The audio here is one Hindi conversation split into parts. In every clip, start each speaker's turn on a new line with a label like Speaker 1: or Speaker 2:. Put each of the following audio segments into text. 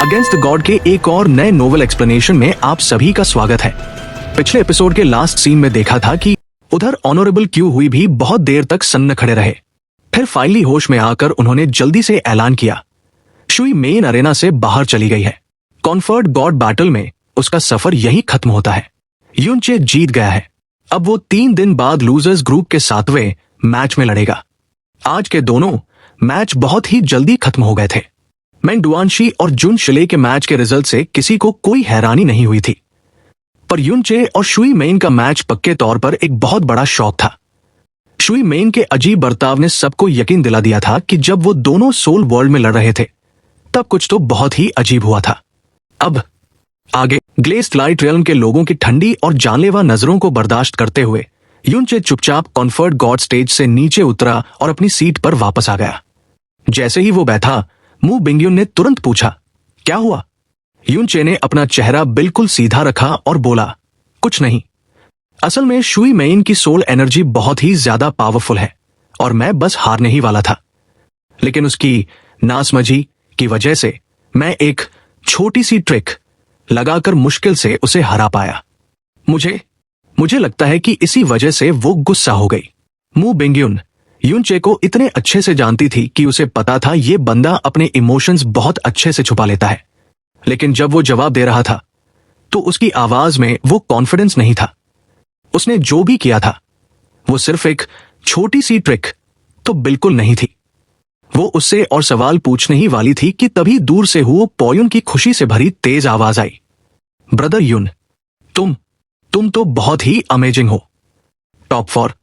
Speaker 1: अगेंस्ट द गॉड के एक और नए नोवेल एक्सप्लेनेशन में आप सभी का स्वागत है। पिछले एपिसोड के लास्ट सीन में देखा था कि उधर ऑनरेबल क्यू हुई भी बहुत देर तक सन्न खड़े रहे। फिर फाइनली होश में आकर उन्होंने जल्दी से ऐलान किया, शुई मेन अरेना से बाहर चली गई है। कॉन्फर्ड गॉड बैटल में उसका सफर यहीं खत्म होता है। यूनचे जीत गया है। अब वो 3 दिन बाद लूजर्स ग्रुप के 7वें मैच में लड़ेगा। आज के दोनों मैच बहुत ही जल्दी खत्म हो गए थे। मेंग डुआनशी और जुन शिले के मैच के रिजल्ट से किसी को कोई हैरानी नहीं हुई थी, पर यूनचे और शुई मेन का मैच पक्के तौर पर एक बहुत बड़ा शौक था। शुई मेन के अजीब बर्ताव ने सबको यकीन दिला दिया था कि जब वो दोनों सोल वर्ल्ड में लड़ रहे थे तब कुछ तो बहुत ही अजीब हुआ था। अब आगे ग्लेस्ट लाइट रियल्म के लोगों की ठंडी और जानलेवा नजरों को बर्दाश्त करते हुए यूनचे चुपचाप कॉन्फर्ड गॉड स्टेज से नीचे उतरा और अपनी सीट पर वापस आ गया। जैसे ही वो बैठा, मू बिंगयुन ने तुरंत पूछा, क्या हुआ? यूनचे ने अपना चेहरा बिल्कुल सीधा रखा और बोला, कुछ नहीं। असल में शुई मेन की सोल एनर्जी बहुत ही ज्यादा पावरफुल है और मैं बस हारने ही वाला था, लेकिन उसकी नासमझी की वजह से मैं एक छोटी सी ट्रिक लगाकर मुश्किल से उसे हरा पाया। मुझे लगता है कि इसी वजह से वो गुस्सा हो गई। मू बिंगयुन यूनचे को इतने अच्छे से जानती थी कि उसे पता था ये बंदा अपने इमोशंस बहुत अच्छे से छुपा लेता है, लेकिन जब वो जवाब दे रहा था तो उसकी आवाज में वो कॉन्फिडेंस नहीं था। उसने जो भी किया था वो सिर्फ एक छोटी सी ट्रिक तो बिल्कुल नहीं थी। वो उससे और सवाल पूछने ही वाली थी कि तभी दूर से हुआ पॉयुन की खुशी से भरी तेज आवाज आई, ब्रदर यून, तुम तो बहुत ही अमेजिंग हो। टॉप 4,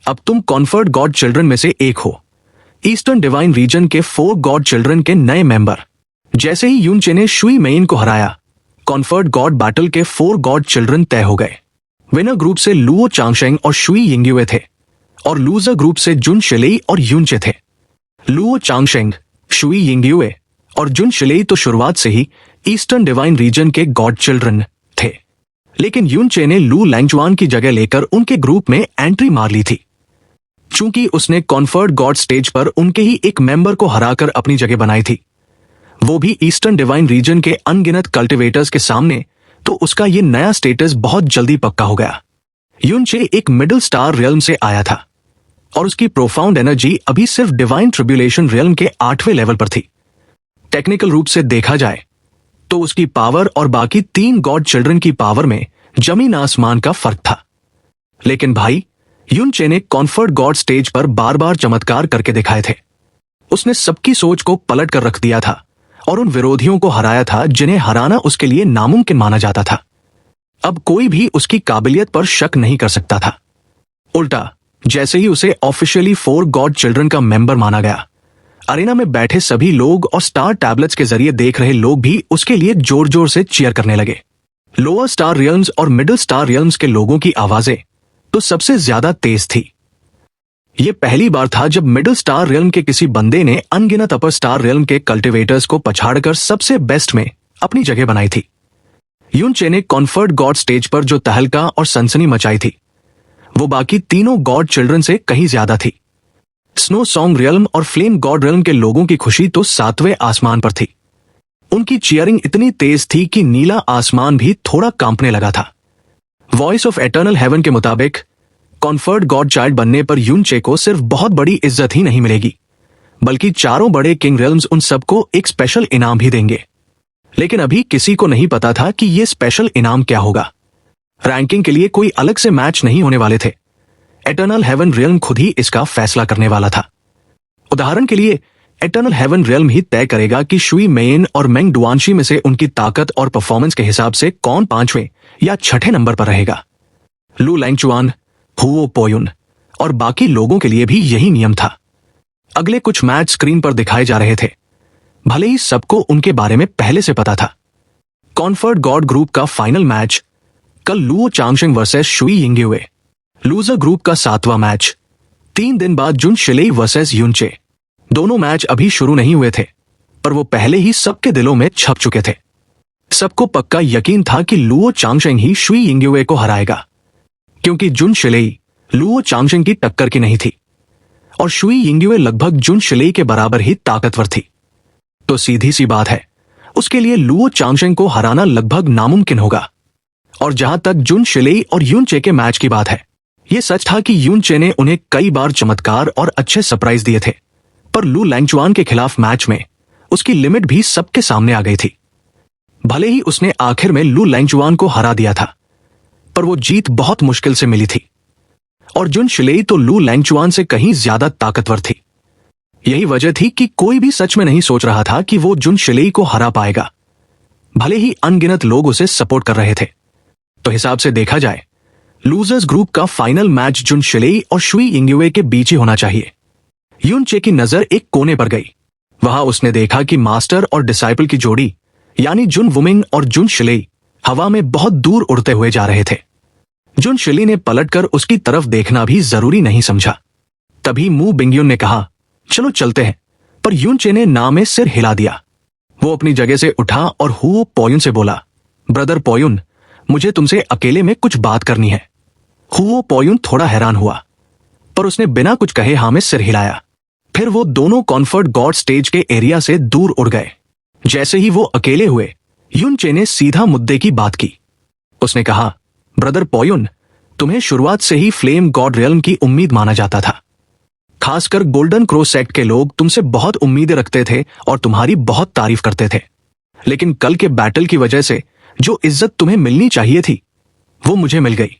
Speaker 1: अब तुम कॉन्फर्ड गॉड चिल्ड्रन में से एक हो, ईस्टर्न डिवाइन रीजन के 4 गॉड चिल्ड्रन के नए मेंबर। जैसे ही यूनचे ने शुई मेन को हराया, कॉन्फर्ड गॉड बैटल के 4 गॉड चिल्ड्रन तय हो गए। विनर ग्रुप से लुओ चांगशेंग और शुई यिंगयुए थे और लूजर ग्रुप से जुन शिलेई और यूनचे थे। लुओ चांगशेंग, शुई यिंगयुए और जुन शिलेई तो शुरुआत से ही ईस्टर्न डिवाइन रीजन के गॉड चिल्ड्रन थे, लेकिन यूनचे ने लू लैंगचुआन की जगह लेकर उनके ग्रुप में एंट्री मार ली थी। चूंकि उसने कॉन्फर्ड गॉड स्टेज पर उनके ही एक मेंबर को हराकर अपनी जगह बनाई थी, वो भी ईस्टर्न डिवाइन रीजन के अनगिनत कल्टिवेटर्स के सामने, तो उसका ये नया स्टेटस बहुत जल्दी पक्का हो गया। यूनचे एक मिडिल स्टार रियल्म से आया था और उसकी प्रोफाउंड एनर्जी अभी सिर्फ डिवाइन ट्रिब्यूलेशन रियल्म के 8वें लेवल पर थी। टेक्निकल रूप से देखा जाए तो उसकी पावर और बाकी 3 गॉड चिल्ड्रन की पावर में जमीन आसमान का फर्क था। लेकिन भाई, यूनचे ने कॉन्फर्ड गॉड स्टेज पर बार बार चमत्कार करके दिखाए थे। उसने सबकी सोच को पलट कर रख दिया था और उन विरोधियों को हराया था जिन्हें हराना उसके लिए नामुमकिन माना जाता था। अब कोई भी उसकी काबिलियत पर शक नहीं कर सकता था। उल्टा, जैसे ही उसे ऑफिशियली 4 गॉड चिल्ड्रन का मेंबर माना गया, अरेना में बैठे सभी लोग और स्टार टैबलेट्स के जरिए देख रहे लोग भी उसके लिए जोर जोर से चीयर करने लगे। लोअर स्टार रियल्म्स और मिडिल स्टार रियल्म्स के लोगों की आवाजें तो सबसे ज्यादा तेज थी। यह पहली बार था जब मिडिल स्टार रियल्म के किसी बंदे ने अनगिनत अपर स्टार रियल्म के कल्टिवेटर्स को पछाड़कर सबसे बेस्ट में अपनी जगह बनाई थी। यूनचे ने कॉन्फर्ड गॉड स्टेज पर जो तहलका और सनसनी मचाई थी, वो बाकी तीनों गॉड चिल्ड्रन से कहीं ज्यादा थी। स्नो सॉन्ग रियल्म और फ्लेम गॉड रियल्म के लोगों की खुशी तो 7वें आसमान पर थी। उनकी चीयरिंग इतनी तेज थी कि नीला आसमान भी थोड़ा कांपने लगा था। वॉइस ऑफ एटर्नल हेवन के मुताबिक कॉन्फर्ड गॉड चाइल्ड बनने पर यूनचे को सिर्फ बहुत बड़ी इज्जत ही नहीं मिलेगी, बल्कि 4 बड़े किंग रियल्म्स उन सबको एक स्पेशल इनाम भी देंगे। लेकिन अभी किसी को नहीं पता था कि यह स्पेशल इनाम क्या होगा। रैंकिंग के लिए कोई अलग से मैच नहीं होने वाले थे। एटर्नल हेवन रियल्म खुद ही इसका फैसला करने वाला था। उदाहरण के लिए, एटर्नल हेवन रियल्म ही तय करेगा कि शुई मेन और मेंग डुआनशी में से उनकी ताकत और परफॉर्मेंस के हिसाब से कौन 5वें या 6ठे नंबर पर रहेगा। लू लैंगचुआन, हुओ पॉयुन और बाकी लोगों के लिए भी यही नियम था। अगले कुछ मैच स्क्रीन पर दिखाए जा रहे थे, भले ही सबको उनके बारे में पहले से पता था। कॉन्फर्ड गॉड ग्रुप का फाइनल मैच कल Luo Changsheng versus Shui Yingyue. Loser group का 7वां मैच 3 दिन बाद जुन शिलेई वर्सेस यूनचे। दोनों मैच अभी शुरू नहीं हुए थे, पर वो पहले ही सबके दिलों में छप चुके थे। सबको पक्का यकीन था कि लुओ चांगशेंग ही शुई यिंगयुए को हराएगा, क्योंकि जुन शिलेई लुओ चांगशेंग की टक्कर की नहीं थी और शुई यिंगयुए लगभग जुन शिलेई के बराबर ही ताकतवर थी। तो सीधी सी बात है, उसके लिए लुओ चांगशेंग को हराना लगभग नामुमकिन होगा। और जहां तक जुन शिलेई और यून चे के मैच की बात है, यह सच था कि यून चे ने उन्हें कई बार चमत्कार और अच्छे सरप्राइज दिए थे, पर लू लैंगचुआन के खिलाफ मैच में उसकी लिमिट भी सबके सामने आ गई थी। भले ही उसने आखिर में लू लैंगचुआन को हरा दिया था, पर वो जीत बहुत मुश्किल से मिली थी। और जुन शिलेई तो लू लैंगचुआन से कहीं ज्यादा ताकतवर थी। यही वजह थी कि कोई भी सच में नहीं सोच रहा था कि वो जुन शिलेई को हरा पाएगा, भले ही अनगिनत लोग उसे सपोर्ट कर रहे थे। तो हिसाब से देखा जाए, लूजर्स ग्रुप का फाइनल मैच जुन शिलेई और शुई यिंगयुए के बीच ही होना चाहिए। यून चे की नजर एक कोने पर गई। वहां उसने देखा कि मास्टर और डिसाइपल की जोड़ी यानी जुन वुमिंग और जुन शिलेई हवा में बहुत दूर उड़ते हुए जा रहे थे। जुन शिली ने पलटकर उसकी तरफ देखना भी जरूरी नहीं समझा। तभी मू बिंगयुन ने कहा, चलो चलते हैं, पर यून चे ने ना में सिर हिला दिया। वो अपनी जगह से उठा और हुओ पोयुन से बोला, ब्रदर पोयुन, मुझे तुमसे अकेले में कुछ बात करनी है। हुओ पोयुन थोड़ा हैरान हुआ, पर उसने बिना कुछ कहे हाँ में सिर हिलाया। फिर वो दोनों कॉन्फर्ट गॉड स्टेज के एरिया से दूर उड़ गए। जैसे ही वो अकेले हुए, यून चे ने सीधा मुद्दे की बात की। उसने कहा, ब्रदर पोयुन, तुम्हें शुरुआत से ही फ्लेम गॉड रियल्म की उम्मीद माना जाता था। खासकर गोल्डन क्रो सेक्ट के लोग तुमसे बहुत उम्मीदें रखते थे और तुम्हारी बहुत तारीफ करते थे। लेकिन कल के बैटल की वजह से जो इज्जत तुम्हें मिलनी चाहिए थी, वो मुझे मिल गई।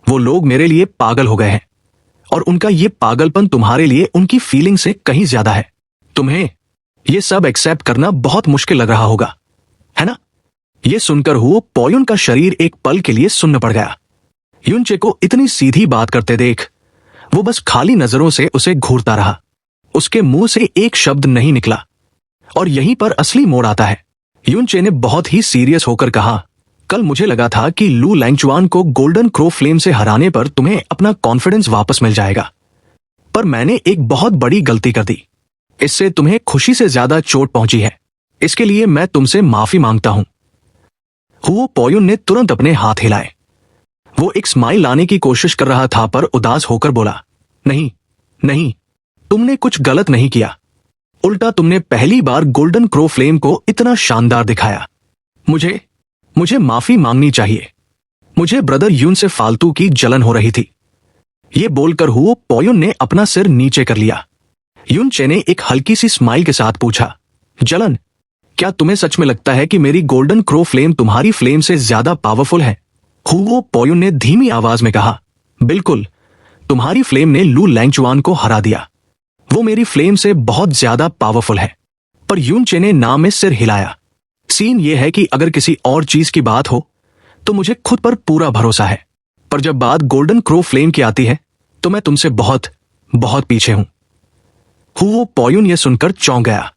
Speaker 1: वो लोग मेरे लिए पागल हो गए हैं, और उनका ये पागलपन तुम्हारे लिए उनकी फीलिंग से कहीं ज्यादा है। तुम्हें ये सब एक्सेप्ट करना बहुत मुश्किल लग रहा होगा, है ना? ये सुनकर हुओ पोयुन का शरीर एक पल के लिए सुन्न पड़ गया। यून चे को इतनी सीधी बात करते देख वो बस खाली नजरों से उसे घूरता रहा। उसके मुंह से एक शब्द नहीं निकला। और यहीं पर असली मोड़ आता है। यून चे ने बहुत ही सीरियस होकर कहा, कल मुझे लगा था कि लू लैंगचुआन को गोल्डन क्रो फ्लेम से हराने पर तुम्हें अपना कॉन्फिडेंस वापस मिल जाएगा, पर मैंने एक बहुत बड़ी गलती कर दी। इससे तुम्हें खुशी से ज्यादा चोट पहुंची है। इसके लिए मैं तुमसे माफी मांगता हूं। हुओ पोयुन ने तुरंत अपने हाथ हिलाए। वो एक स्माइल लाने की कोशिश कर रहा था, पर उदास होकर बोला, नहीं नहीं, तुमने कुछ गलत नहीं किया। उल्टा तुमने पहली बार गोल्डन क्रो फ्लेम को इतना शानदार दिखाया। मुझे माफी मांगनी चाहिए। मुझे ब्रदर यून से फालतू की जलन हो रही थी। ये बोलकर हुओ पोयुन ने अपना सिर नीचे कर लिया। यून चे ने एक हल्की सी स्माइल के साथ पूछा, जलन? क्या तुम्हें सच में लगता है कि मेरी गोल्डन क्रो फ्लेम तुम्हारी फ्लेम से ज्यादा पावरफुल है? हुओ पोयुन ने धीमी आवाज में कहा, बिल्कुल, तुम्हारी फ्लेम ने लू लैंगचुआन को हरा दिया। वो मेरी फ्लेम से बहुत ज्यादा पावरफुल है। पर यून चे ने ना में सिर हिलाया। सीन ये है कि अगर किसी और चीज की बात हो तो मुझे खुद पर पूरा भरोसा है, पर जब बात गोल्डन क्रो फ्लेम की आती है तो मैं तुमसे बहुत बहुत पीछे हूं। हुओ पोयुन यह सुनकर चौंक गया।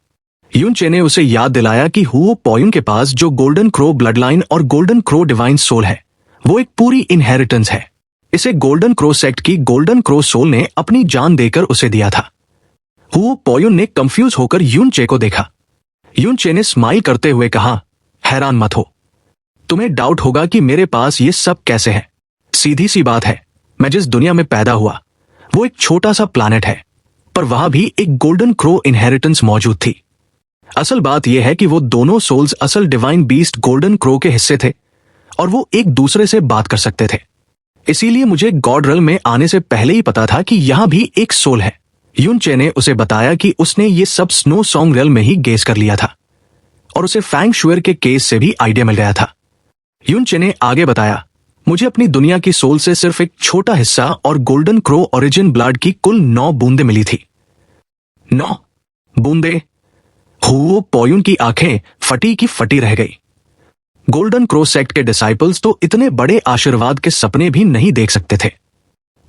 Speaker 1: यून चे ने उसे याद दिलाया कि हुओ पोयुन के पास जो गोल्डन क्रो ब्लड लाइन और गोल्डन क्रो डिवाइन सोल है, वो एक पूरी इनहेरिटेंस है। इसे गोल्डन क्रो सेक्ट की गोल्डन क्रो सोल ने अपनी जान देकर उसे दिया था। हुओ पोयुन ने कंफ्यूज होकर यून चे को देखा। यून चे ने स्माइल करते हुए कहा, हैरान मत हो। तुम्हें डाउट होगा कि मेरे पास ये सब कैसे है। सीधी सी बात है, मैं जिस दुनिया में पैदा हुआ वो एक छोटा सा प्लैनेट है, पर वहां भी एक गोल्डन क्रो इनहेरिटेंस मौजूद थी। असल बात यह है कि वो दोनों सोल्स असल डिवाइन बीस्ट गोल्डन क्रो के हिस्से थे और वो एक दूसरे से बात कर सकते थे। इसीलिए मुझे गॉड रियल्म में आने से पहले ही पता था कि यहां भी एक सोल है। यून चे ने उसे बताया कि उसने ये सब स्नो सॉन्ग रियल्म में ही गेस कर लिया था और उसे फैंग शुएर के केस से भी आइडिया मिल गया था। यून चे ने आगे बताया, मुझे अपनी दुनिया की सोल से सिर्फ एक छोटा हिस्सा और गोल्डन क्रो ओरिजिन ब्लड की कुल 9 बूंदें मिली थी। 9 बूंदें? हुओ पोयुन की आंखें फटी की फटी रह गई। गोल्डन क्रो सेक्ट के डिसाइपल्स तो इतने बड़े आशीर्वाद के सपने भी नहीं देख सकते थे,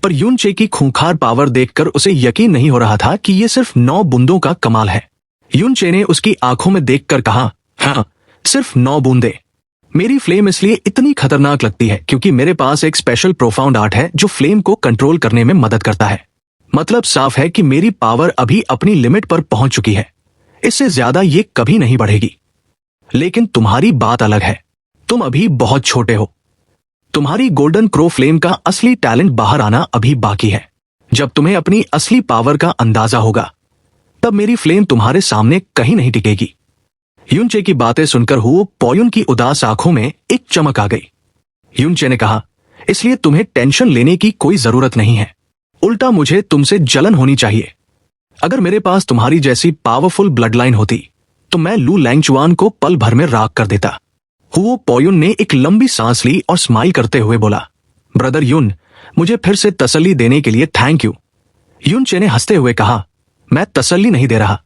Speaker 1: पर यून चे की खूंखार पावर देखकर उसे यकीन नहीं हो रहा था कि यह सिर्फ 9 बूंदों का कमाल है। यून चे ने उसकी आंखों में देखकर कहा, हाँ, सिर्फ 9 बूंदें। मेरी फ्लेम इसलिए इतनी खतरनाक लगती है क्योंकि मेरे पास एक स्पेशल प्रोफाउंड आर्ट है जो फ्लेम को कंट्रोल करने में मदद करता है। मतलब साफ है कि मेरी पावर अभी अपनी लिमिट पर पहुंच चुकी है। इससे ज्यादा ये कभी नहीं बढ़ेगी। लेकिन तुम्हारी बात अलग है। तुम अभी बहुत छोटे हो। तुम्हारी गोल्डन क्रो फ्लेम का असली टैलेंट बाहर आना अभी बाकी है। जब तुम्हें अपनी असली पावर का अंदाजा होगा, तब मेरी फ्लेम तुम्हारे सामने कहीं नहीं टिकेगी। युनचे की बातें सुनकर हुओ पॉयुन की उदास आंखों में एक चमक आ गई। युनचे ने कहा, इसलिए तुम्हें टेंशन लेने की कोई जरूरत नहीं है, उल्टा मुझे तुमसे जलन होनी चाहिए। अगर मेरे पास तुम्हारी जैसी पावरफुल ब्लड लाइन होती तो मैं लू लैंगचुआन को पल भर में राख कर देता। हुओ पॉयुन ने एक लंबी सांस ली और स्माइल करते हुए बोला, ब्रदर युन, मुझे फिर से तसल्ली देने के लिए थैंक यू। युनचे ने हंसते हुए कहा, मैं तसल्ली नहीं दे रहा,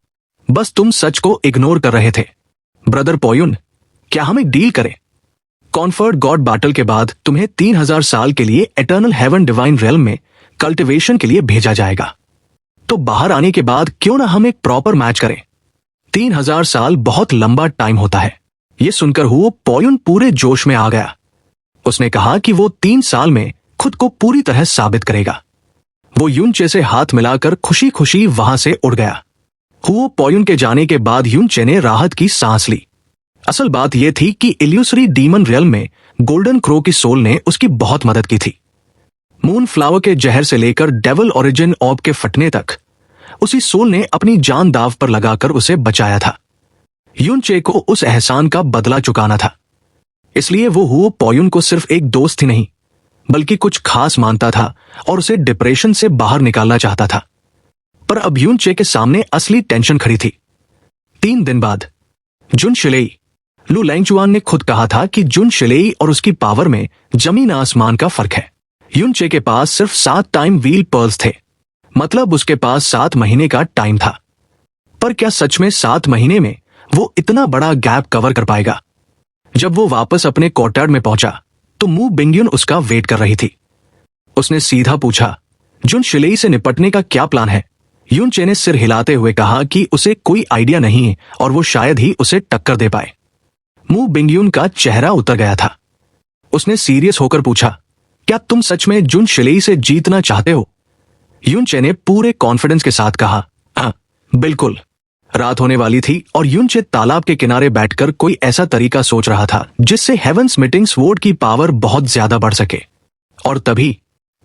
Speaker 1: बस तुम सच को इग्नोर कर रहे थे। ब्रदर पॉयुन, क्या हम एक डील करें? कॉन्फर्ड गॉड बैटल के बाद तुम्हें 3000 साल के लिए एटर्नल हेवन डिवाइन रेल्म में कल्टिवेशन के लिए भेजा जाएगा। तो बाहर आने के बाद क्यों ना हम एक प्रॉपर मैच करें? 3000 साल बहुत लंबा टाइम होता है। यह सुनकर हुओ पॉयुन पूरे जोश में आ गया। उसने कहा कि वो 3 साल में खुद को पूरी तरह साबित करेगा। वो युनचे से हाथ मिलाकर खुशी खुशी वहां से उड़ गया। हुओ पॉयुन के जाने के बाद युनचे ने राहत की सांस ली। असल बात यह थी कि इल्यूसरी डीमन रियल्म में गोल्डन क्रो की सोल ने उसकी बहुत मदद की थी। मून फ्लावर के जहर से लेकर डेविल ओरिजिन ऑब के फटने तक उसी सोल ने अपनी जान दाव पर लगाकर उसे बचाया था। युनचे को उस एहसान का बदला चुकाना था, इसलिए वो हुओ पॉयुन को सिर्फ एक दोस्त ही नहीं बल्कि कुछ खास मानता था और उसे डिप्रेशन से बाहर निकालना चाहता था। पर अब युनचे के सामने असली टेंशन खड़ी थी। 3 दिन बाद जुन शिलेई, लू लैंगचुआन ने खुद कहा था कि जुन शिलेई और उसकी पावर में जमीन आसमान का फर्क है। युनचे के पास सिर्फ 7 टाइम व्हील पर्ल्स थे, मतलब उसके पास 7 महीने का टाइम था। पर क्या सच में 7 महीने में वो इतना बड़ा गैप कवर कर पाएगा? जब वो वापस अपने कोर्टयार्ड में पहुंचा तो मू बिंगयुन उसका वेट कर रही थी। उसने सीधा पूछा, जुन शिलेई से निपटने का क्या प्लान है? युनचे ने सिर हिलाते हुए कहा कि उसे कोई आइडिया नहीं है और वो शायद ही उसे टक्कर दे पाए। मू बिंगयुन का चेहरा उतर गया था। उसने सीरियस होकर पूछा, क्या तुम सच में जुन शिलेई से जीतना चाहते हो? युनचे ने पूरे कॉन्फिडेंस के साथ कहा, हाँ बिल्कुल। रात होने वाली थी और युनचे तालाब के किनारे बैठकर कोई ऐसा तरीका सोच रहा था जिससे हेवंस मीटिंग स्वॉर्ड की पावर बहुत ज्यादा बढ़ सके। और तभी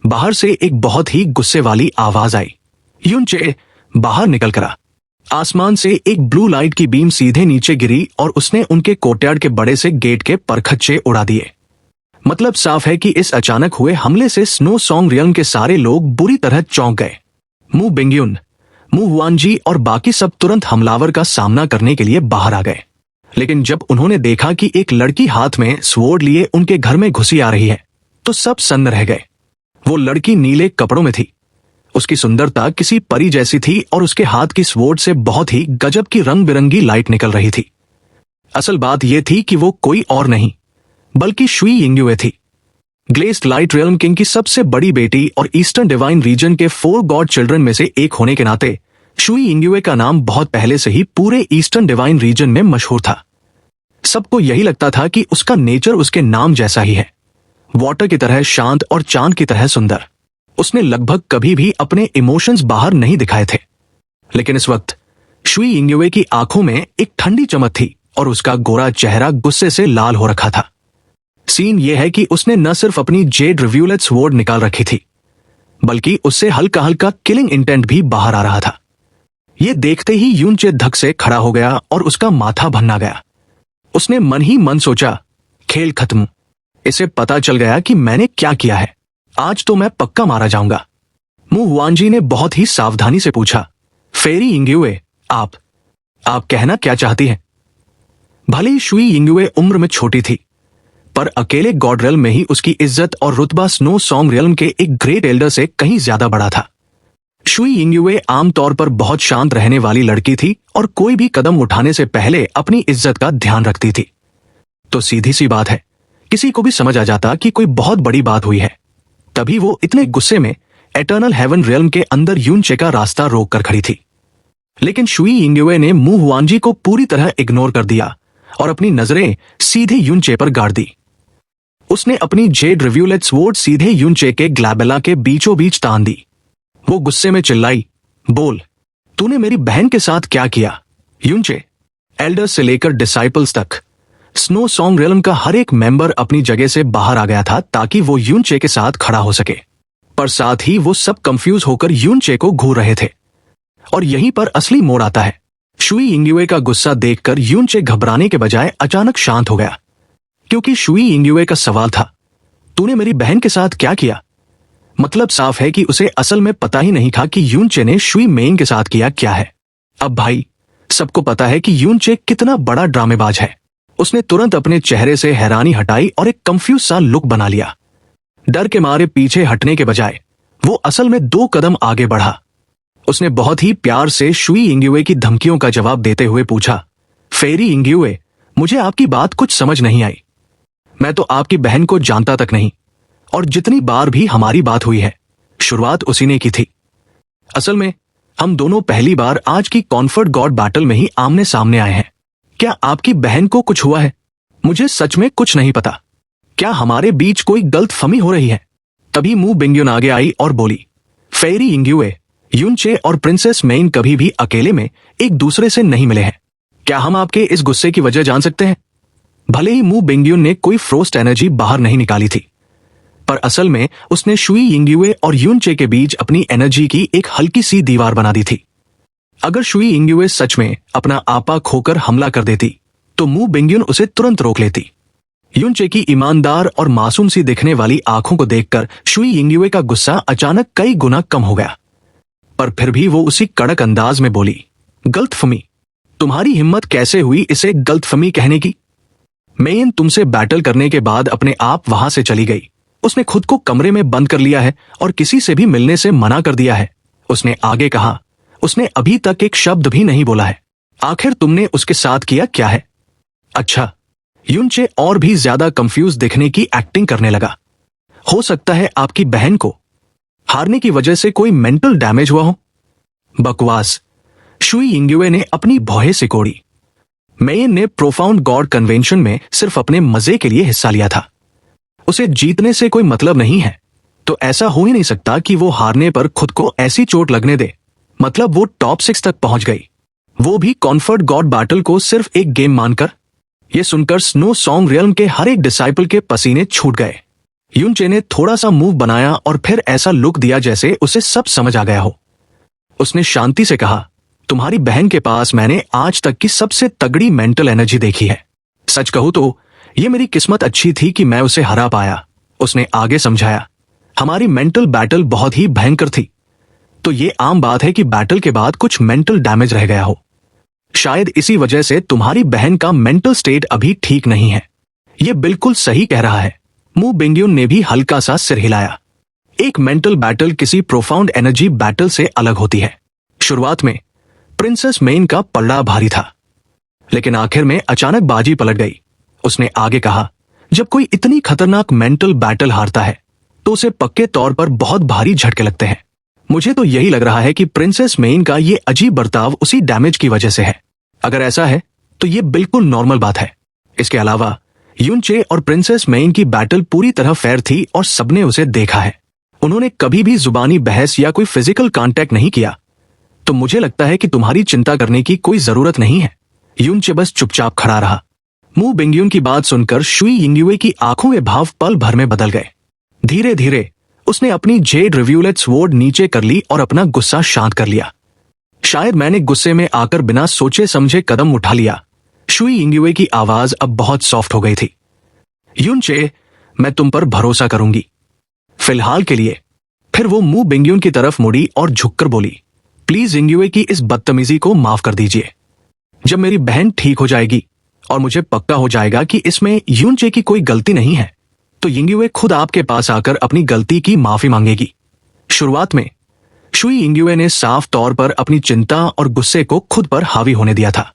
Speaker 1: बाहर से एक बहुत ही गुस्से वाली आवाज आई। युनचे बाहर निकल कर आ। आसमान से एक ब्लू लाइट की बीम सीधे नीचे गिरी और उसने उनके कोर्टयार्ड के बड़े से गेट के परखच्चे उड़ा दिए। मतलब साफ है कि इस अचानक हुए हमले से स्नो सॉन्ग रियल्म के सारे लोग बुरी तरह चौंक गए। मू बिंगयुन, मू हुआनजी और बाकी सब तुरंत हमलावर का सामना करने के लिए बाहर आ गए। लेकिन जब उन्होंने देखा कि एक लड़की हाथ में स्वॉर्ड लिए उनके घर में घुसी आ रही है तो सब सन्न रह गए। वो लड़की नीले कपड़ों में थी। उसकी सुंदरता किसी परी जैसी थी और उसके हाथ की स्वॉर्ड से बहुत ही गजब की रंग बिरंगी लाइट निकल रही थी। असल बात यह थी कि वो कोई और नहीं बल्कि शुई यिंगयुए थी, ग्लेज्ड लाइट रियल्म किंग की सबसे बड़ी बेटी और ईस्टर्न डिवाइन रीजन के 4 गॉड चिल्ड्रन में से एक होने के नाते शुई यिंगयुए का नाम बहुत पहले से ही पूरे ईस्टर्न डिवाइन रीजन में मशहूर था। सबको यही लगता था कि उसका नेचर उसके नाम जैसा ही है, वाटर की तरह शांत और चांद की तरह सुंदर। उसने लगभग कभी भी अपने इमोशंस बाहर नहीं दिखाए थे। लेकिन इस वक्त शुई यिंगयुए की आंखों में एक ठंडी चमक थी और उसका गोरा चेहरा गुस्से से लाल हो रखा था। सीन यह है कि उसने न सिर्फ अपनी जेड रिव्यूलेट स्वॉर्ड निकाल रखी थी बल्कि उससे हल्का हल्का किलिंग इंटेंट भी बाहर आ रहा था। यह देखते ही युनचे धक से खड़ा हो गया और उसका माथा भन्ना गया। उसने मन ही मन सोचा, खेल खत्म। इसे पता चल गया कि मैंने क्या किया है। आज तो मैं पक्का मारा जाऊंगा। मू हुआनजी ने बहुत ही सावधानी से पूछा, फेरी यिंगयुए, आप कहना क्या चाहती हैं? भले ही शुई यिंगयुए उम्र में छोटी थी पर अकेले गॉड रियल्म में ही उसकी इज्जत और रुतबा स्नो सॉन्ग रियल्म के एक ग्रेट एल्डर से कहीं ज्यादा बड़ा था। शुई यिंगयुए आमतौर पर बहुत शांत रहने वाली लड़की थी और कोई भी कदम उठाने से पहले अपनी इज्जत का ध्यान रखती थी। तो सीधी सी बात है, किसी को भी समझ आ जाता कि कोई बहुत बड़ी बात हुई है। तभी वो इतने गुस्से में एटर्नल हेवन रियल्म के अंदर युनचे का रास्ता रोक कर खड़ी थी। लेकिन शुई यिंगयुए ने मू हुआनजी को पूरी तरह इग्नोर कर दिया और अपनी नजरें सीधे युनचे पर गाड़ दी। उसने अपनी जेड रिव्यूलेट स्वॉर्ड सीधे युनचे के ग्लैबेला के बीचों बीच तान दी। वो गुस्से में चिल्लाई, बोल, तूने मेरी बहन के साथ क्या किया? युनचे, एल्डर्स से लेकर डिसाइपल्स तक स्नो सॉन्ग रियल्म का हर एक मेंबर अपनी जगह से बाहर आ गया था ताकि वो युनचे के साथ खड़ा हो सके। पर साथ ही वो सब कंफ्यूज होकर युनचे को घूर रहे थे। और यहीं पर असली मोड़ आता है। शुई इंग्युए का गुस्सा देखकर यूनचे घबराने के बजाय अचानक शांत हो गया, क्योंकि शुई इंग्युए का सवाल था, तूने मेरी बहन के साथ क्या किया? मतलब साफ है कि उसे असल में पता ही नहीं था कि यूनचे ने शुई मेन के साथ किया क्या है। अब भाई, सबको पता है कि यूनचे कितना बड़ा ड्रामेबाज है। उसने तुरंत अपने चेहरे से हैरानी हटाई और एक कंफ्यूज सा लुक बना लिया। डर के मारे पीछे हटने के बजाय वो असल में 2 कदम आगे बढ़ा। उसने बहुत ही प्यार से शुई इंग्युए की धमकियों का जवाब देते हुए पूछा, फेरी इंग्युए, मुझे आपकी बात कुछ समझ नहीं आई। मैं तो आपकी बहन को जानता तक नहीं, और जितनी बार भी हमारी बात हुई है, शुरुआत उसी ने की थी। असल में हम दोनों पहली बार आज की कॉन्फर्ट गॉड बैटल में ही आमने सामने आए हैं। क्या आपकी बहन को कुछ हुआ है? मुझे सच में कुछ नहीं पता। क्या हमारे बीच कोई गलतफहमी हो रही है? तभी मू बिंग्युन आगे आई और बोली, फेरी इंग्युए, यूनचे और प्रिंसेस मेइन कभी भी अकेले में एक दूसरे से नहीं मिले हैं। क्या हम आपके इस गुस्से की वजह जान सकते हैं? भले ही मू बिंग्युन ने कोई फ्रोस्ट एनर्जी बाहर नहीं निकाली थी, पर असल में उसने शुई इंग्युए और यूनचे के बीच अपनी एनर्जी की एक हल्की सी दीवार बना दी थी। अगर शुई इंग्युए सच में अपना आपा खोकर हमला कर देती तो मू बिंग्युन उसे तुरंत रोक लेती। यूनचे की ईमानदार और मासूम सी दिखने वाली आंखों को देखकर शुई इंग्युए का गुस्सा अचानक कई गुना कम हो गया, पर फिर भी वो उसी कड़क अंदाज में बोली, गलतफहमी? तुम्हारी हिम्मत कैसे हुई इसे गलतफहमी कहने की? मेन तुमसे बैटल करने के बाद अपने आप वहां से चली गई। उसने खुद को कमरे में बंद कर लिया है और किसी से भी मिलने से मना कर दिया है। उसने आगे कहा, उसने अभी तक एक शब्द भी नहीं बोला है। आखिर तुमने उसके साथ किया क्या है? अच्छा, यूनचे और भी ज्यादा कंफ्यूज दिखने की एक्टिंग करने लगा। हो सकता है आपकी बहन को हारने की वजह से कोई मेंटल डैमेज हुआ हो। बकवास, शुई इंग्युए ने अपनी भौहें सिकोड़ी। मेयन ने प्रोफाउंड गॉड कन्वेंशन में सिर्फ अपने मजे के लिए हिस्सा लिया था। उसे जीतने से कोई मतलब नहीं है, तो ऐसा हो ही नहीं सकता कि वो हारने पर खुद को ऐसी चोट लगने दे। मतलब वो टॉप 6 तक पहुंच गई, वो भी कॉन्फर्ट गॉड बैटल को सिर्फ एक गेम मानकर। यह सुनकर स्नो सॉन्ग रियल्म के हर एक डिसाइपल के पसीने छूट गए। यूनचे ने थोड़ा सा मूव बनाया और फिर ऐसा लुक दिया जैसे उसे सब समझ आ गया हो। उसने शांति से कहा, तुम्हारी बहन के पास मैंने आज तक की सबसे तगड़ी मेंटल एनर्जी देखी है। सच कहूं तो ये मेरी किस्मत अच्छी थी कि मैं उसे हरा पाया। उसने आगे समझाया, हमारी मेंटल बैटल बहुत ही भयंकर थी, तो ये आम बात है कि बैटल के बाद कुछ मेंटल डैमेज रह गया हो। शायद इसी वजह से तुम्हारी बहन का मेंटल स्टेट अभी ठीक नहीं है। ये बिल्कुल सही कह रहा है। मू बिंग्युन ने भी हल्का सा सिर हिलाया। एक मेंटल बैटल किसी प्रोफाउंड एनर्जी बैटल से अलग होती है। शुरुआत में प्रिंसेस मेइन का पलड़ा भारी था, लेकिन आखिर में अचानक बाजी पलट गई। उसने आगे कहा, जब कोई इतनी खतरनाक मेंटल बैटल हारता है तो उसे पक्के तौर पर बहुत भारी झटके लगते हैं। मुझे तो यही लग रहा है कि प्रिंसेस मेइन का ये अजीब बर्ताव उसी डैमेज की वजह से है। अगर ऐसा है तो ये बिल्कुल नॉर्मल बात है। इसके अलावा यूनचे और प्रिंसेस मेइन की बैटल पूरी तरह फेयर थी और सबने उसे देखा है। उन्होंने कभी भी जुबानी बहस या कोई फिजिकल कांटेक्ट नहीं किया, तो मुझे लगता है कि तुम्हारी चिंता करने की कोई जरूरत नहीं है। यूनचे बस चुपचाप खड़ा रहा। मू बिंग्युन की बात सुनकर शुई इंग्युए की आंखों के भाव पल भर में बदल गए। धीरे धीरे उसने अपनी जेड रिव्यूलेट स्वॉर्ड नीचे कर ली और अपना गुस्सा शांत कर लिया। शायद मैंने गुस्से में आकर बिना सोचे समझे कदम उठा लिया। शुई इंग्युए की आवाज अब बहुत सॉफ्ट हो गई थी। यूनचे, मैं तुम पर भरोसा करूंगी, फिलहाल के लिए। फिर वो मू बिंग्युन की तरफ मुड़ी और झुककर बोली, प्लीज इंग्युए की इस बदतमीजी को माफ कर दीजिए। जब मेरी बहन ठीक हो जाएगी और मुझे पक्का हो जाएगा कि इसमें यूनचे की कोई गलती नहीं है, तो इंग्युए खुद आपके पास आकर अपनी गलती की माफी मांगेगी। शुरुआत में शुई इंग्युए ने साफ तौर पर अपनी चिंता और गुस्से को खुद पर हावी होने दिया था,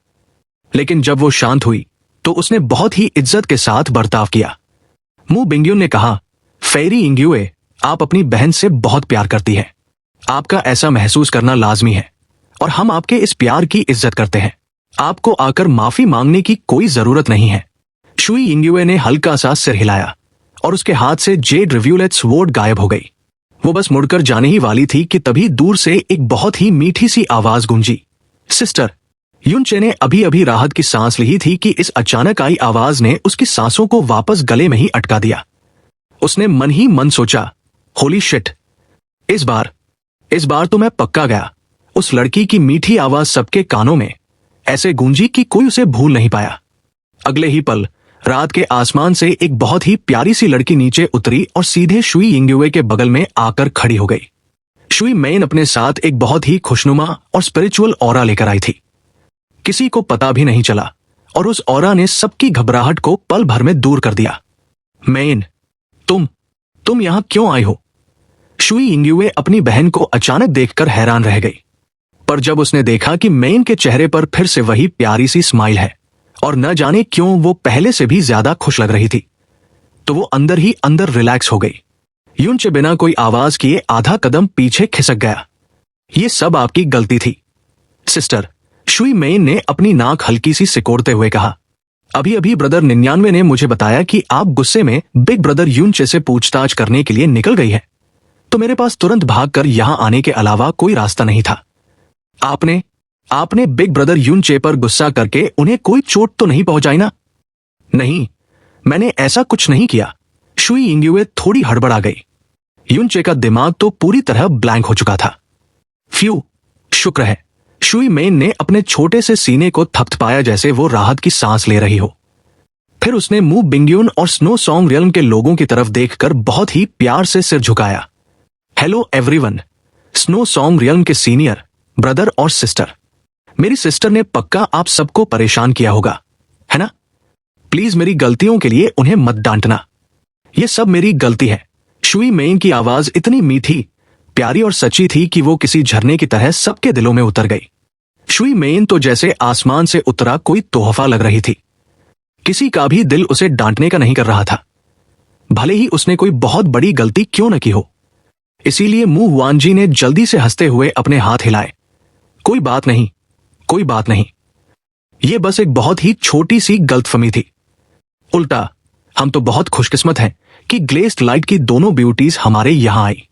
Speaker 1: लेकिन जब वो शांत हुई तो उसने बहुत ही इज्जत के साथ बर्ताव किया। मू बिंग्युन ने कहा, फेरी इंग्युए, आप अपनी बहन से बहुत प्यार करती है। आपका ऐसा महसूस करना लाजमी है और हम आपके इस प्यार की इज्जत करते हैं। आपको आकर माफी मांगने की कोई जरूरत नहीं है। शुई इंग्युए ने हल्का सा सिर हिलाया और उसके हाथ से जेड रिव्यूलेट स्वॉर्ड गायब हो गई। वो बस मुड़कर जाने ही वाली थी कि तभी दूर से एक बहुत ही मीठी सी आवाज गूंजी, सिस्टर। यूनचे ने अभी अभी राहत की सांस ली थी कि इस अचानक आई आवाज ने उसकी सांसों को वापस गले में ही अटका दिया। उसने मन ही मन सोचा, होली शिट, इस बार तो मैं पक्का गया। उस लड़की की मीठी आवाज सबके कानों में ऐसे गूंजी कि कोई उसे भूल नहीं पाया। अगले ही पल रात के आसमान से एक बहुत ही प्यारी सी लड़की नीचे उतरी और सीधे शुई यिंगयुए के बगल में आकर खड़ी हो गई। शुई मेन अपने साथ एक बहुत ही खुशनुमा और स्पिरिचुअल ऑरा लेकर आई थी। किसी को पता भी नहीं चला और उस ऑरा ने सबकी घबराहट को पल भर में दूर कर दिया। मेन, तुम यहां क्यों आई हो? शुई यिंगयुए अपनी बहन को अचानक देखकर हैरान रह गई, पर जब उसने देखा कि मेन के चेहरे पर फिर से वही प्यारी सी स्माइल है और न जाने क्यों वो पहले से भी ज्यादा खुश लग रही थी, तो वो अंदर ही अंदर रिलैक्स हो गई। यूनचे बिना कोई आवाज किए आधा कदम पीछे खिसक गया। ये सब आपकी गलती थी सिस्टर, शुई मेन ने अपनी नाक हल्की सी सिकोड़ते हुए कहा। अभी अभी ब्रदर 99 ने मुझे बताया कि आप गुस्से में बिग ब्रदर यूनचे से पूछताछ करने के लिए निकल गई है, तो मेरे पास तुरंत भागकर यहां आने के अलावा कोई रास्ता नहीं था। आपने बिग ब्रदर यूनचे पर गुस्सा करके उन्हें कोई चोट तो नहीं पहुंचाई ना? नहीं, मैंने ऐसा कुछ नहीं किया। शुई यिंगयुए थोड़ी हड़बड़ा गई। यूनचे का दिमाग तो पूरी तरह ब्लैंक हो चुका था। फ्यू, शुक्र है। शुई मेन ने अपने छोटे से सीने को थपथपाया जैसे वो राहत की सांस ले रही हो। फिर उसने मुंह बिंगयून और स्नो सॉन्ग रियल्म के लोगों की तरफ देखकर बहुत ही प्यार से सिर झुकाया। Hello everyone, snow song realm के सीनियर ब्रदर और सिस्टर। मेरी सिस्टर ने पक्का आप सबको परेशान किया होगा, है ना? प्लीज मेरी गलतियों के लिए उन्हें मत डांटना। ये सब मेरी गलती है। शुई मेन की आवाज इतनी मीठी, प्यारी और सच्ची थी कि वो किसी झरने की तरह सबके दिलों में उतर गई। शुई मेन तो जैसे आसमान से उतरा कोई तोहफा लग रही थी। किसी का भी दिल उसे डांटने का नहीं कर रहा था, भले ही उसने कोई बहुत बड़ी गलती क्यों न की हो। इसीलिए मु वानजी ने जल्दी से हंसते हुए अपने हाथ हिलाए। कोई बात नहीं, कोई बात नहीं, यह बस एक बहुत ही छोटी सी गलतफहमी थी। उल्टा हम तो बहुत खुशकिस्मत हैं कि ग्लेस्ड लाइट की दोनों ब्यूटीज हमारे यहां आई।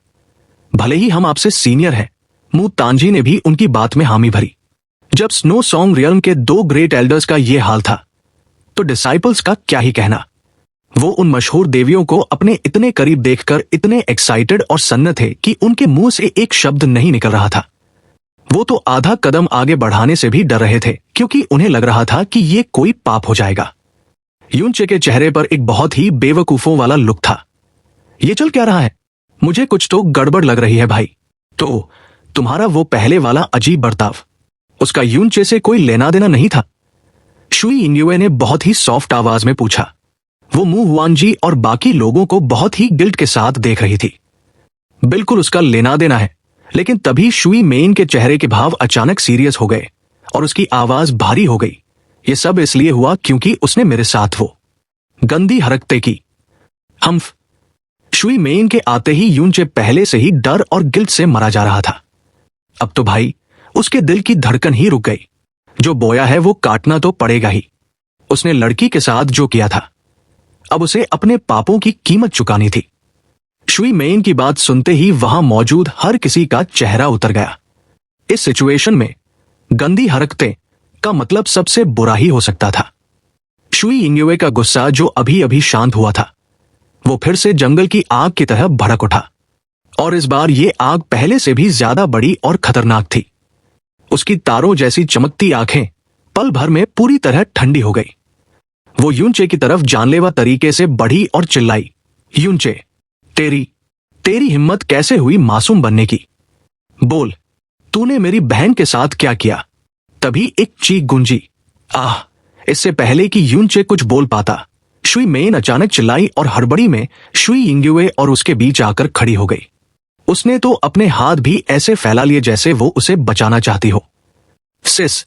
Speaker 1: भले ही हम आपसे सीनियर हैं, मु तांजी ने भी उनकी बात में हामी भरी। जब स्नो सॉन्ग रियल्म के 2 ग्रेट एल्डर्स का यह हाल था, तो डिसाइपल्स का क्या ही कहना। वो उन मशहूर देवियों को अपने इतने करीब देखकर इतने एक्साइटेड और सन्न थे कि उनके मुंह से एक शब्द नहीं निकल रहा था। वो तो आधा कदम आगे बढ़ाने से भी डर रहे थे, क्योंकि उन्हें लग रहा था कि ये कोई पाप हो जाएगा। यूनचे के चेहरे पर एक बहुत ही बेवकूफों वाला लुक था। ये चल क्या रहा है? मुझे कुछ तो गड़बड़ लग रही है भाई। तो तुम्हारा वो पहले वाला अजीब बर्ताव, उसका यूनचे से कोई लेना देना नहीं था? शुई यिंगयुए ने बहुत ही सॉफ्ट आवाज में पूछा। वो मु हुआनजी और बाकी लोगों को बहुत ही गिल्ट के साथ देख रही थी। बिल्कुल उसका लेना देना है। लेकिन तभी शुई मेन के चेहरे के भाव अचानक सीरियस हो गए और उसकी आवाज भारी हो गई। ये सब इसलिए हुआ क्योंकि उसने मेरे साथ वो गंदी हरकतें की। शुई मेन के आते ही यूनचे पहले से ही डर और गिल्ट से मरा जा रहा था। अब तो भाई उसके दिल की धड़कन ही रुक गई। जो बोया है वो काटना तो पड़ेगा ही। उसने लड़की के साथ जो किया था, अब उसे अपने पापों की कीमत चुकानी थी। शुई मेन की बात सुनते ही वहां मौजूद हर किसी का चेहरा उतर गया। इस सिचुएशन में गंदी हरकतें का मतलब सबसे बुरा ही हो सकता था। शुई यिंगयुए का गुस्सा जो अभी अभी शांत हुआ था, वो फिर से जंगल की आग की तरह भड़क उठा। और इस बार ये आग पहले से भी ज्यादा बड़ी और खतरनाक थी। उसकी तारों जैसी चमकती आंखें पल भर में पूरी तरह ठंडी हो गई। वो यूनचे की तरफ जानलेवा तरीके से बढ़ी और चिल्लाई, यूनचे, तेरी हिम्मत कैसे हुई मासूम बनने की? बोल, तूने मेरी बहन के साथ क्या किया? तभी एक चीख गूंजी। आह! इससे पहले कि यूनचे कुछ बोल पाता, शुई मेन अचानक चिल्लाई और हड़बड़ी में शुई यिंगयुए और उसके बीच आकर खड़ी हो गई। उसने तो अपने हाथ भी ऐसे फैला लिए जैसे वो उसे बचाना चाहती हो। सिस,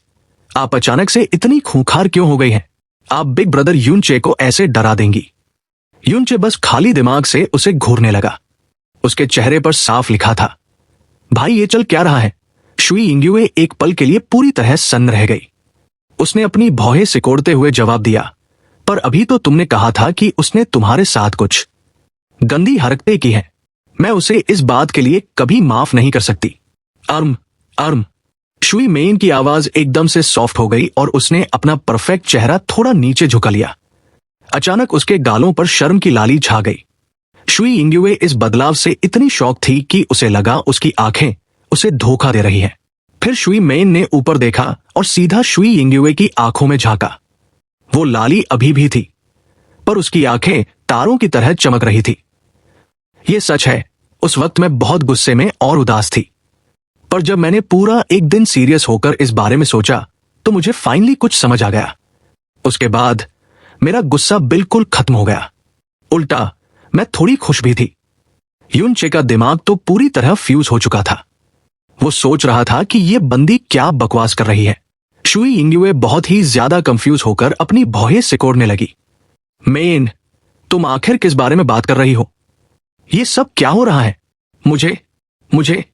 Speaker 1: आप अचानक से इतनी खूंखार क्यों हो गई हैं? आप बिग ब्रदर यूनचे को ऐसे डरा देंगी। यूनचे बस खाली दिमाग से उसे घूरने लगा। उसके चेहरे पर साफ लिखा था, भाई ये चल क्या रहा है? शुई यिंगयुए एक पल के लिए पूरी तरह सन्न रह गई। उसने अपनी भौहें सिकोड़ते हुए जवाब दिया, पर अभी तो तुमने कहा था कि उसने तुम्हारे साथ कुछ गंदी हरकतें की हैं। मैं उसे इस बात के लिए कभी माफ नहीं कर सकती। अर्म। शुई मेन की आवाज एकदम से सॉफ्ट हो गई और उसने अपना परफेक्ट चेहरा थोड़ा नीचे झुका लिया। अचानक उसके गालों पर शर्म की लाली छा गई। शुई यिंगयुए इस बदलाव से इतनी शॉक थी कि उसे लगा उसकी आंखें उसे धोखा दे रही हैं। फिर शुई मेन ने ऊपर देखा और सीधा शुई यिंगयुए की आंखों में झांका। वो लाली अभी भी थी, पर उसकी आंखें तारों की तरह चमक रही थी। ये सच है, उस वक्त मैं बहुत गुस्से में और उदास थी, पर जब मैंने पूरा एक दिन सीरियस होकर इस बारे में सोचा तो मुझे फाइनली कुछ समझ आ गया। उसके बाद मेरा गुस्सा बिल्कुल खत्म हो गया। उल्टा मैं थोड़ी खुश भी थी। यूनचे का दिमाग तो पूरी तरह फ्यूज हो चुका था। वो सोच रहा था कि ये बंदी क्या बकवास कर रही है। शुई यिंगयुए बहुत ही ज्यादा कंफ्यूज होकर अपनी भौहें सिकोड़ने लगी। मेन, तुम आखिर किस बारे में बात कर रही हो? ये सब क्या हो रहा है? मुझे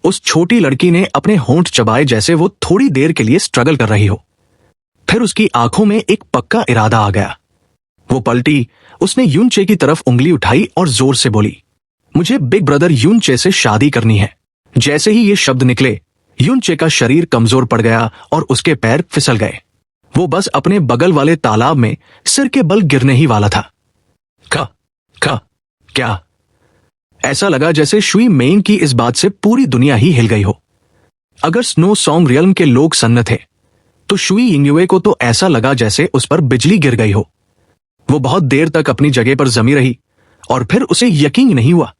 Speaker 1: उस छोटी लड़की ने अपने होंठ चबाए जैसे वो थोड़ी देर के लिए स्ट्रगल कर रही हो। फिर उसकी आंखों में एक पक्का इरादा आ गया। वो पलटी, उसने यूनचे की तरफ उंगली उठाई और जोर से बोली, मुझे बिग ब्रदर यूनचे से शादी करनी है। जैसे ही ये शब्द निकले, यूनचे का शरीर कमजोर पड़ गया और उसके पैर फिसल गए। वो बस अपने बगल वाले तालाब में सिर के बल गिरने ही वाला था। क्या? ऐसा लगा जैसे शुई मेन की इस बात से पूरी दुनिया ही हिल गई हो। अगर स्नो सॉन्ग रियल्म के लोग सन्न थे, तो शुई यिंगयुए को तो ऐसा लगा जैसे उस पर बिजली गिर गई हो। वो बहुत देर तक अपनी जगह पर जमी रही और फिर उसे यकीन नहीं हुआ।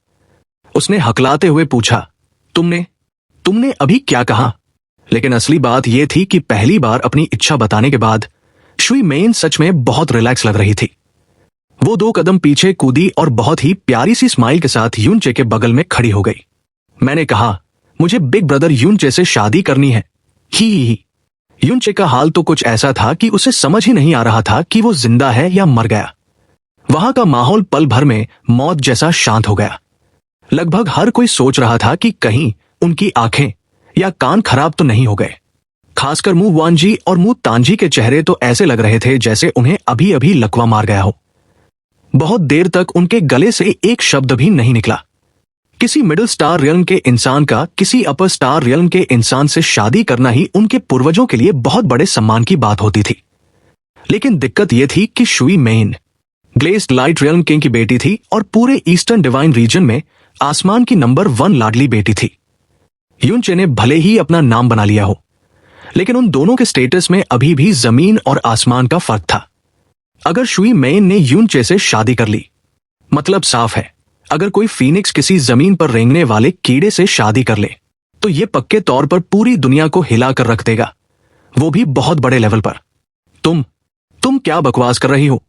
Speaker 1: उसने हकलाते हुए पूछा, तुमने अभी क्या कहा? लेकिन असली बात यह थी कि पहली बार अपनी इच्छा बताने के बाद शुई मेन सच में बहुत रिलैक्स लग रही थी। वो 2 कदम पीछे कूदी और बहुत ही प्यारी सी स्माइल के साथ यूनचे के बगल में खड़ी हो गई। मैंने कहा, मुझे बिग ब्रदर यूनचे से शादी करनी है। ही। यूनचे का हाल तो कुछ ऐसा था कि उसे समझ ही नहीं आ रहा था कि वो जिंदा है या मर गया। वहां का माहौल पल भर में मौत जैसा शांत हो गया। लगभग हर कोई सोच रहा था कि कहीं उनकी आंखें या कान खराब तो नहीं हो गए। खासकर मु वानजी और मु तांजी के चेहरे तो ऐसे लग रहे थे जैसे उन्हें अभी अभी लकवा मार गया हो। बहुत देर तक उनके गले से एक शब्द भी नहीं निकला। किसी मिडिल स्टार रियल्म के इंसान का किसी अपर स्टार रियल्म के इंसान से शादी करना ही उनके पूर्वजों के लिए बहुत बड़े सम्मान की बात होती थी। लेकिन दिक्कत यह थी कि Shuey main glazed light realm king की बेटी थी और पूरे ईस्टर्न डिवाइन रीजन में आसमान की नंबर 1 लाडली बेटी थी। यूनचे ने भले ही अपना नाम बना लिया हो, लेकिन उन दोनों के स्टेटस में अभी भी जमीन और आसमान का फर्क था। अगर शुई मेन ने यूनचे से शादी कर ली, मतलब साफ है, अगर कोई फीनिक्स किसी जमीन पर रेंगने वाले कीड़े से शादी कर ले तो यह पक्के तौर पर पूरी दुनिया को हिला कर रख देगा, वो भी बहुत बड़े लेवल पर। तुम क्या बकवास कर रही हो?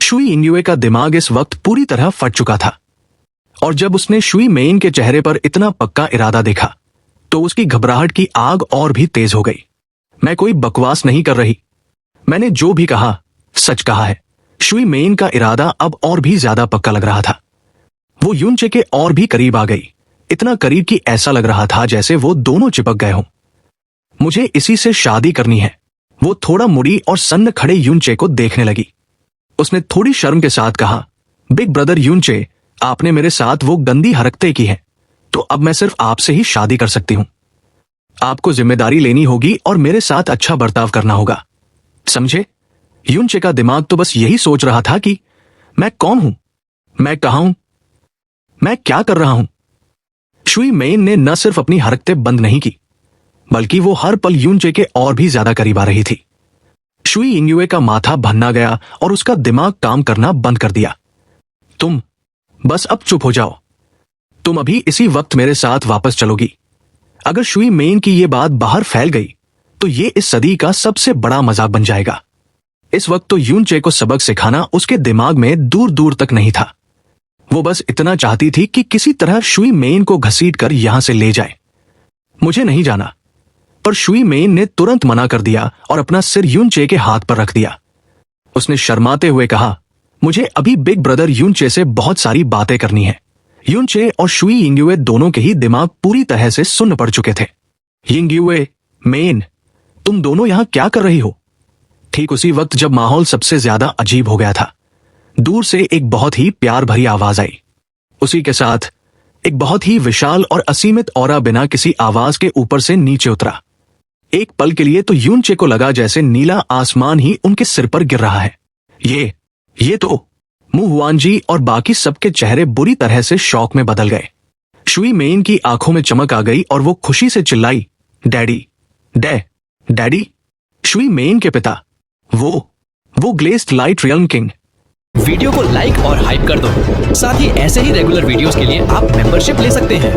Speaker 1: शुई यिंगयुए का दिमाग इस वक्त पूरी तरह फट चुका था, और जब उसने शुई मेन के चेहरे पर इतना पक्का इरादा देखा तो उसकी घबराहट की आग और भी तेज हो गई। मैं कोई बकवास नहीं कर रही, मैंने जो भी कहा सच कहा है। शुई मेन का इरादा अब और भी ज्यादा पक्का लग रहा था। वो यूनचे के और भी करीब आ गई, इतना करीब कि ऐसा लग रहा था जैसे वो दोनों चिपक गए हों। मुझे इसी से शादी करनी है। वो थोड़ा मुड़ी और सन्न खड़े यूनचे को देखने लगी। उसने थोड़ी शर्म के साथ कहा, बिग ब्रदर यूनचे, आपने मेरे साथ वो गंदी हरकतें की हैं, तो अब मैं सिर्फ आपसे ही शादी कर सकती हूं। आपको जिम्मेदारी लेनी होगी और मेरे साथ अच्छा बर्ताव करना होगा, समझे? यूनचे का दिमाग तो बस यही सोच रहा था कि मैं कौन हूं, मैं कहां हूं, मैं क्या कर रहा हूं। शुई मेन ने न सिर्फ अपनी हरकतें बंद नहीं की, बल्कि वो हर पल यूनचे के और भी ज्यादा करीब आ रही थी। शुई यिंगयुए का माथा भन्ना गया और उसका दिमाग काम करना बंद कर दिया। तुम बस अब चुप हो जाओ। तुम अभी इसी वक्त मेरे साथ वापस चलोगी। अगर शुई मेन की ये बात बाहर फैल गई तो ये इस सदी का सबसे बड़ा मजाक बन जाएगा। इस वक्त तो यूनचे को सबक सिखाना उसके दिमाग में दूर दूर तक नहीं था। वो बस इतना चाहती थी कि किसी तरह शुई मेन को घसीटकर यहां से ले जाए। मुझे नहीं जाना। पर शुई मेन ने तुरंत मना कर दिया और अपना सिर यूनचे के हाथ पर रख दिया। उसने शर्माते हुए कहा, मुझे अभी बिग ब्रदर यूनचे से बहुत सारी बातें करनी है। यूनचे और शुई यिंगयुए दोनों के ही दिमाग पूरी तरह से सुन्न पड़ चुके थे। यिंगयुए, मेन, तुम दोनों यहां क्या कर रही हो? ठीक उसी वक्त जब माहौल सबसे ज्यादा अजीब हो गया था, दूर से एक बहुत ही प्यार भरी आवाज आई। उसी के साथ एक बहुत ही विशाल और असीमित ऑरा बिना किसी आवाज के ऊपर से नीचे उतरा। एक पल के लिए तो यूनचे को लगा जैसे नीला आसमान ही उनके सिर पर गिर रहा है। ये तो मु हुआनजी और बाकी सबके चेहरे बुरी तरह से शौक में बदल गए। शुई मेन की आंखों में चमक आ गई और वो खुशी से चिल्लाई, डैडी, डैडी, शुई मेन के पिता, वो glazed light realm king.
Speaker 2: Video को लाइक और हाइप कर दो। साथ ही ऐसे ही रेगुलर वीडियोस के लिए आप मेंबरशिप ले सकते हैं।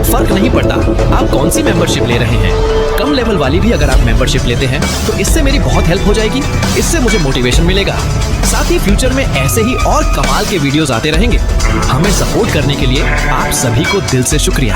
Speaker 2: फर्क नहीं पड़ता आप कौन सी मेंबरशिप ले रहे हैं, कम लेवल वाली भी अगर आप मेंबरशिप लेते हैं तो इससे मेरी बहुत हेल्प हो जाएगी। इससे मुझे मोटिवेशन मिलेगा। साथ ही फ्यूचर में ऐसे ही और कमाल के वीडियोस आते रहेंगे। हमें सपोर्ट करने के लिए आप सभी को दिल से शुक्रिया।